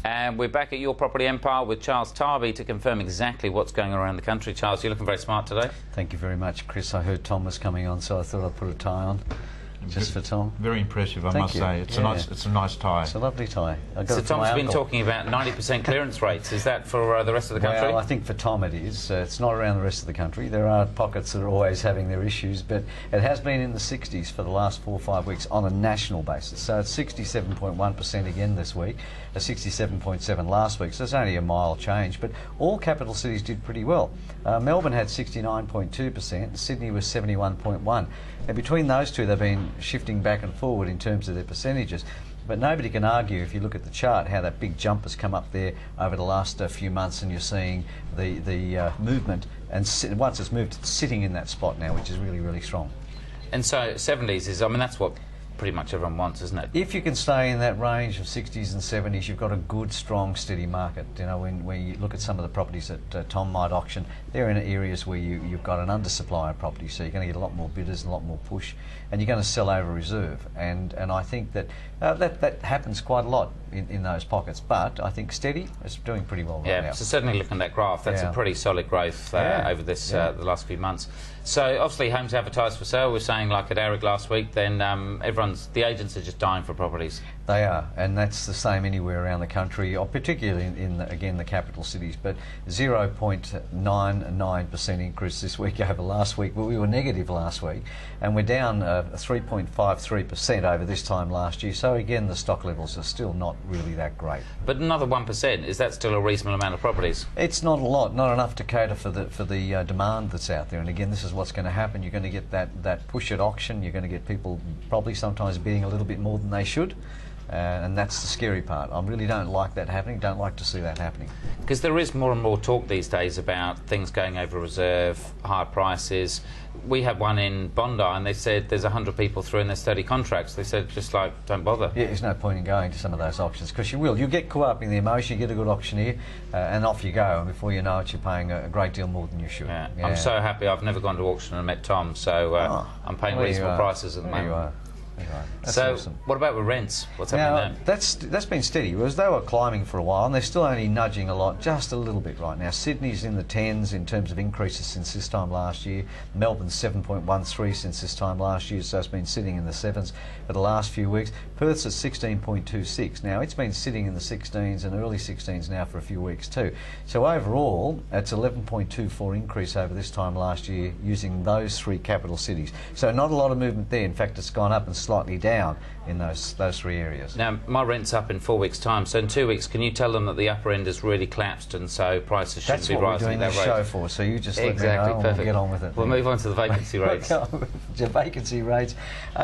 And we're back at Your Property Empire with Charles Tarbey to confirm exactly what's going on around the country. Charles, you're looking very smart today. Thank you very much, Chris. I heard Tom was coming on, so I thought I'd put a tie on just for Tom. Very impressive, I must say. It's a nice tie. It's a lovely tie. So Tom's been talking about 90% clearance rates. Is that for the rest of the country? Well, I think for Tom it is. It's not around the rest of the country. There are pockets that are always having their issues, but it has been in the 60s for the last 4 or 5 weeks on a national basis. So it's 67.1% again this week, a 67.7 last week. So it's only a mild change, but all capital cities did pretty well. Melbourne had 69.2%, Sydney was 71.1%. And between those two, they've been shifting back and forward in terms of their percentages. But nobody can argue, if you look at the chart, how that big jump has come up there over the last few months, and you're seeing the movement, and once it's moved, it's sitting in that spot now, which is really, really strong. And so 70s is, I mean, that's what pretty much everyone wants, isn't it? If you can stay in that range of 60s and 70s, you've got a good, strong, steady market. You know, when you look at some of the properties that Tom might auction, they're in areas where you've got an undersupply of property, so you're going to get a lot more bidders and a lot more push, and you're going to sell over reserve. And I think that that happens quite a lot in those pockets. But I think steady is doing pretty well right now. So certainly looking at that graph, that's a pretty solid growth over this the last few months. So obviously homes advertised for sale. We're saying, like at Eric last week, then the agents are just dying for properties. They are, and that's the same anywhere around the country, or particularly in again the capital cities. But 0.99% increase this week over last week, but we were negative last week, and we're down 3.53% over this time last year. So again, the stock levels are still not really that great. But another 1%, is that still a reasonable amount of properties? It's not a lot, not enough to cater for the demand that's out there. And again, this is what's going to happen. You're going to get that push at auction. You're going to get people probably sometimes bidding a little bit more than they should. And that's the scary part. I really don't like that happening, don't like to see that happening. Because there is more and more talk these days about things going over reserve, higher prices. We had one in Bondi and they said there's 100 people through and there's 30 contracts. They said, just like, don't bother. Yeah, there's no point in going to some of those auctions, because you'll get caught up in the emotion, you get a good auctioneer, and off you go, and before you know it, you're paying a great deal more than you should. Yeah. I'm so happy I've never gone to auction and met Tom, so I'm paying reasonable prices at the moment. You are. That's so awesome. What about with rents? What's happening there? That's been steady, whereas they were climbing for a while, and they're still only nudging a lot, just a little bit right now. Sydney's in the 10s in terms of increases since this time last year. Melbourne's 7.13 since this time last year, so it's been sitting in the 7s for the last few weeks. Perth's at 16.26. Now, it's been sitting in the 16s and early 16s now for a few weeks too. So overall, it's 11.24 increase over this time last year using those 3 capital cities. So not a lot of movement there. In fact, it's gone up and slightly down in those 3 areas. Now, my rent's up in 4 weeks' time, so in 2 weeks, can you tell them that the upper end has really collapsed and so prices shouldn't be rising at that rate? That's what we're doing this show for, so you just let me know and we'll get on with it. We'll move on to the vacancy rates. The vacancy rates,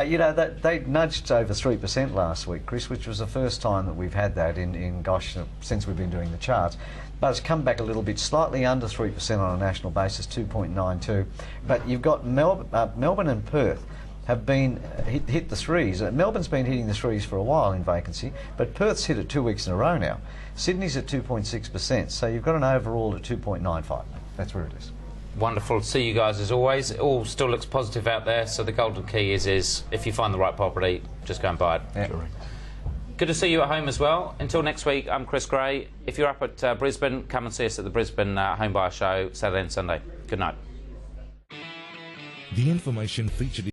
you know, they nudged over 3% last week, Chris, which was the first time that we've had that in gosh, since we've been doing the charts. But it's come back a little bit, slightly under 3% on a national basis, 2.92. But you've got Melbourne and Perth have been hit the 3s. Melbourne's been hitting the 3s for a while in vacancy, but Perth's hit it 2 weeks in a row now. Sydney's at 2.6%, so you've got an overall at 2.95. That's where it is. Wonderful to see you guys as always. It all still looks positive out there, so the golden key is if you find the right property, just go and buy it. Yeah. Sure. Good to see you at home as well. Until next week, I'm Chris Gray. If you're up at Brisbane, come and see us at the Brisbane Home Buyer Show Saturday and Sunday. Good night. The information featured